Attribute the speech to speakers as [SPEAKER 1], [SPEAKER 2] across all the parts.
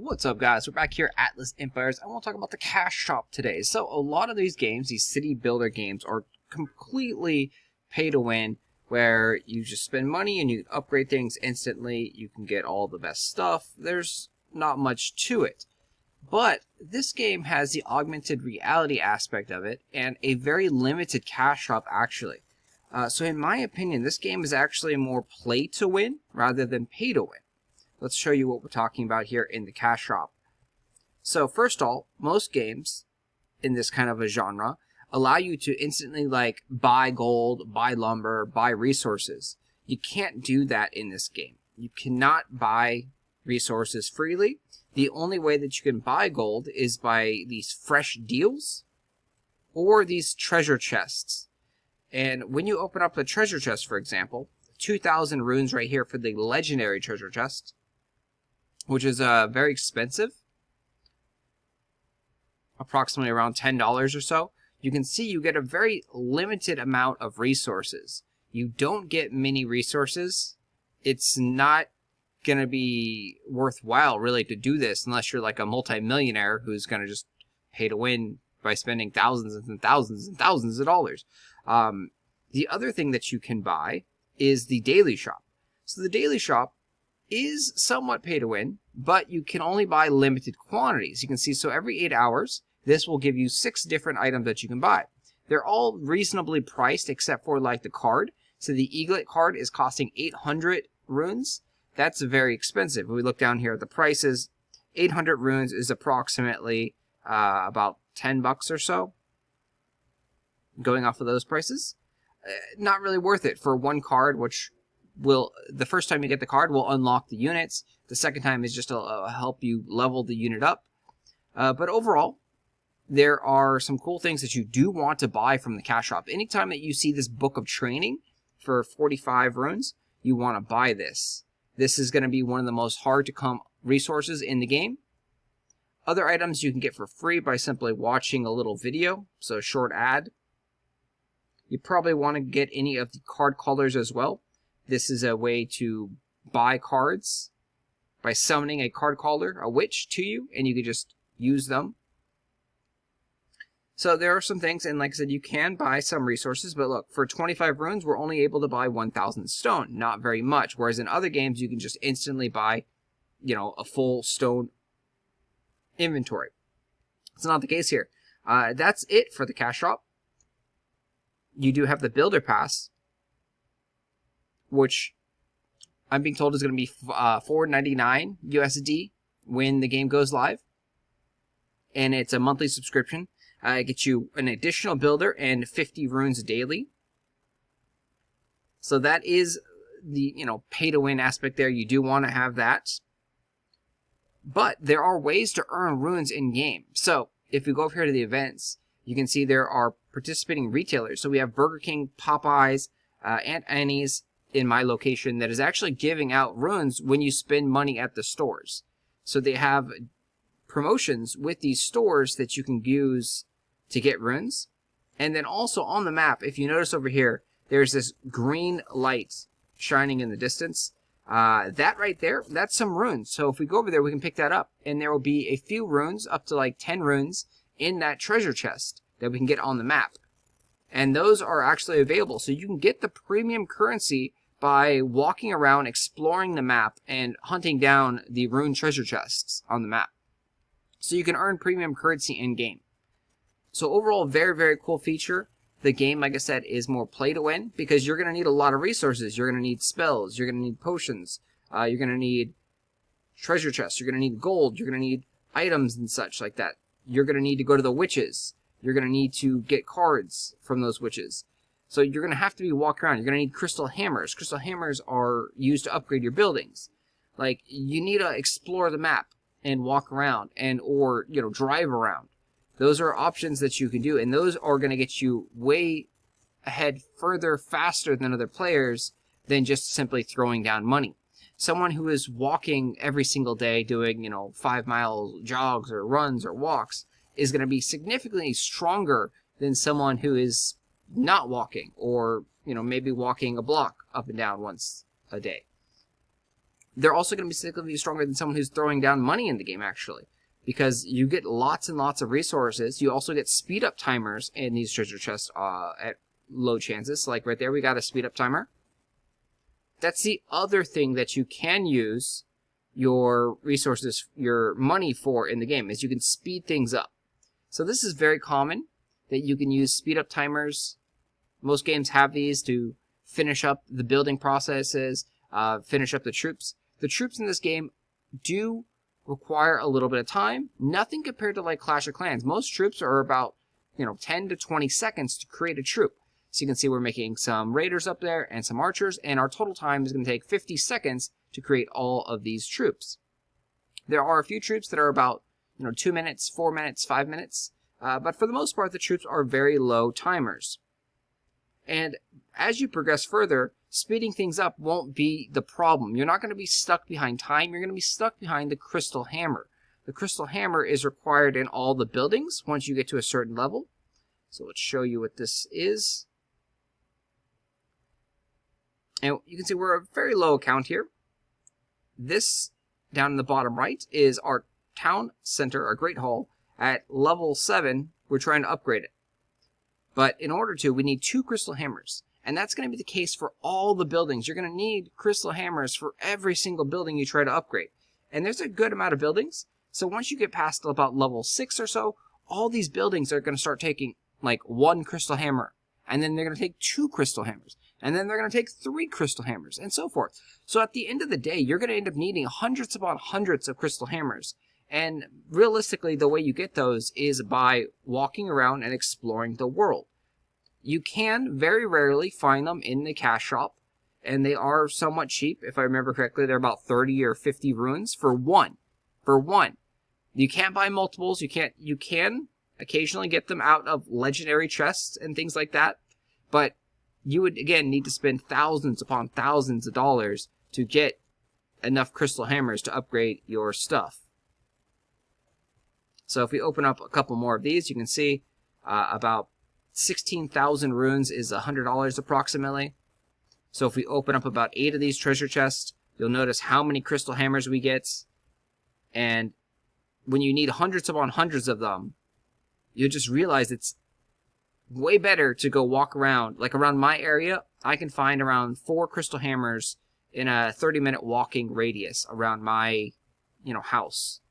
[SPEAKER 1] What's up, guys? We're back here at Atlas Empires. I want to talk about the cash shop today. So a lot of these games, these city builder games, are completely pay to win, where you just spend money and you upgrade things instantly. You can get all the best stuff. There's not much to it. But this game has the augmented reality aspect of it and a very limited cash shop, actually. So in my opinion, this game is actually more play to win rather than pay to win. Let's show you what we're talking about here in the cash shop. So first of all, most games in this kind of a genre allow you to instantly buy gold, buy lumber, buy resources. You can't do that in this game. You cannot buy resources freely. The only way that you can buy gold is by these fresh deals or these treasure chests. And when you open up the treasure chest, for example, 2,000 runes right here for the legendary treasure chest, which is very expensive, approximately around $10 or so. You can see you get a very limited amount of resources. You don't get many resources. It's not going to be worthwhile, really, to do this unless you're like a multi-millionaire who's going to just pay to win by spending thousands and thousands and thousands of dollars. The other thing that you can buy is the daily shop. So the daily shop is somewhat pay to win, but you can only buy limited quantities. You can see, so every 8 hours, this will give you 6 different items that you can buy. They're all reasonably priced except for like the card. So the eaglet card is costing 800 runes. That's very expensive. If we look down here at the prices, 800 runes is approximately about $10 or so. Going off of those prices, not really worth it for one card, which will, the first time you get the card, will unlock the units. The second time is just to help you level the unit up. But overall, there are some cool things that you do want to buy from the cash shop. Anytime that you see this book of training for 45 runes, you want to buy this. This is going to be one of the most hard to come resources in the game. Other items you can get for free by simply watching a little video, so a short ad. You probably want to get any of the card colors as well. This is a way to buy cards by summoning a card caller, a witch, to you, and you can just use them. So there are some things, and like I said, you can buy some resources, but look, for 25 runes, we're only able to buy 1,000 stone, not very much, whereas in other games, you can just instantly buy, a full stone inventory. It's not the case here. That's it for the cash shop. You do have the builder pass, which I'm being told is going to be $4.99 USD when the game goes live. And it's a monthly subscription. It gets you an additional builder and 50 runes daily. So that is the, pay to win aspect there. You do want to have that. But there are ways to earn runes in game. So if we go over here to the events, you can see there are participating retailers. So we have Burger King, Popeyes, Aunt Annie's in my location that is actually giving out runes when you spend money at the stores. So they have promotions with these stores that you can use to get runes. And then also on the map, if you notice over here, there's this green light shining in the distance. That right there, that's some runes. So if we go over there, we can pick that up. And there will be a few runes, up to like 10 runes, in that treasure chest that we can get on the map. And those are actually available. So you can get the premium currency by walking around, exploring the map, and hunting down the rune treasure chests on the map. So you can earn premium currency in-game. So overall, very, very cool feature. The game, like I said, is more play to win because you're going to need a lot of resources. You're going to need spells. You're going to need potions. You're going to need treasure chests. You're going to need gold. You're going to need items and such like that. You're going to need to go to the witches. You're going to need to get cards from those witches. So you're going to have to be walking around. You're going to need crystal hammers. Crystal hammers are used to upgrade your buildings. Like, you need to explore the map and walk around or drive around. Those are options that you can do, and those are going to get you way ahead, further, faster than other players than just simply throwing down money. Someone who is walking every single day doing, 5-mile jogs or runs or walks is going to be significantly stronger than someone who is not walking or, maybe walking a block up and down once a day. they're also going to be significantly stronger than someone who's throwing down money in the game, actually, because you get lots and lots of resources. You also get speed up timers in these treasure chests at low chances. So like right there, we got a speed up timer. That's the other thing that you can use your resources, your money for in the game, is you can speed things up. So this is very common that you can use speed up timers. Most games have these to finish up the building processes, finish up the troops. The troops in this game do require a little bit of time. Nothing compared to like Clash of Clans. Most troops are about 10 to 20 seconds to create a troop. So you can see we're making some raiders up there and some archers, and our total time is going to take 50 seconds to create all of these troops. There are a few troops that are about 2 minutes, 4 minutes, 5 minutes, but for the most part the troops are very low timers. And as you progress further, speeding things up won't be the problem. You're not going to be stuck behind time, you're going to be stuck behind the crystal hammer. The crystal hammer is required in all the buildings once you get to a certain level. So let's show you what this is. And you can see we're a very low account here. This, down in the bottom right, is our town center, our Great Hall. At level 7, we're trying to upgrade it. But in order to, we need 2 crystal hammers. And that's going to be the case for all the buildings. You're going to need crystal hammers for every single building you try to upgrade. And there's a good amount of buildings. So once you get past about level 6 or so, all these buildings are going to start taking like 1 crystal hammer. And then they're going to take 2 crystal hammers. And then they're going to take 3 crystal hammers, and so forth. So at the end of the day, you're going to end up needing hundreds upon hundreds of crystal hammers. And realistically, the way you get those is by walking around and exploring the world. You can very rarely find them in the cash shop, and they are somewhat cheap. If I remember correctly, they're about 30 or 50 runes for one. For one. You can't buy multiples. You can occasionally get them out of legendary chests and things like that, but you would, again, need to spend thousands upon thousands of dollars to get enough crystal hammers to upgrade your stuff. So if we open up a couple more of these, you can see about 16,000 runes is $100 approximately. So if we open up about 8 of these treasure chests, you'll notice how many crystal hammers we get. And when you need hundreds upon hundreds of them, you'll just realize it's way better to go walk around. Like around my area, I can find around 4 crystal hammers in a 30-minute walking radius around my, house.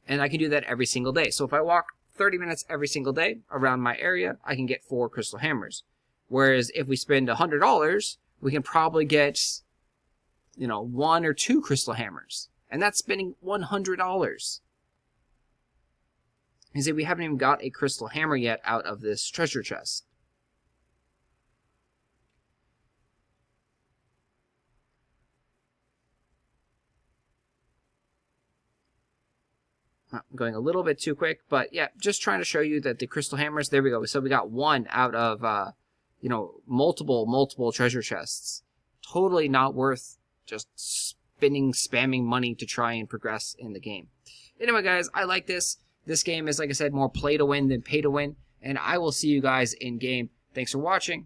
[SPEAKER 1] And I can do that every single day. So if I walk 30 minutes every single day around my area, I can get 4 crystal hammers. Whereas if we spend $100, we can probably get, 1 or 2 crystal hammers. And that's spending $100. You see, we haven't even got a crystal hammer yet out of this treasure chest. I'm going a little bit too quick, but yeah, just trying to show you that the crystal hammers, there we go. So we got 1 out of, multiple treasure chests. Totally not worth just spamming money to try and progress in the game. Anyway, guys, I like this. This game is, like I said, more play to win than pay to win, and I will see you guys in game. Thanks for watching.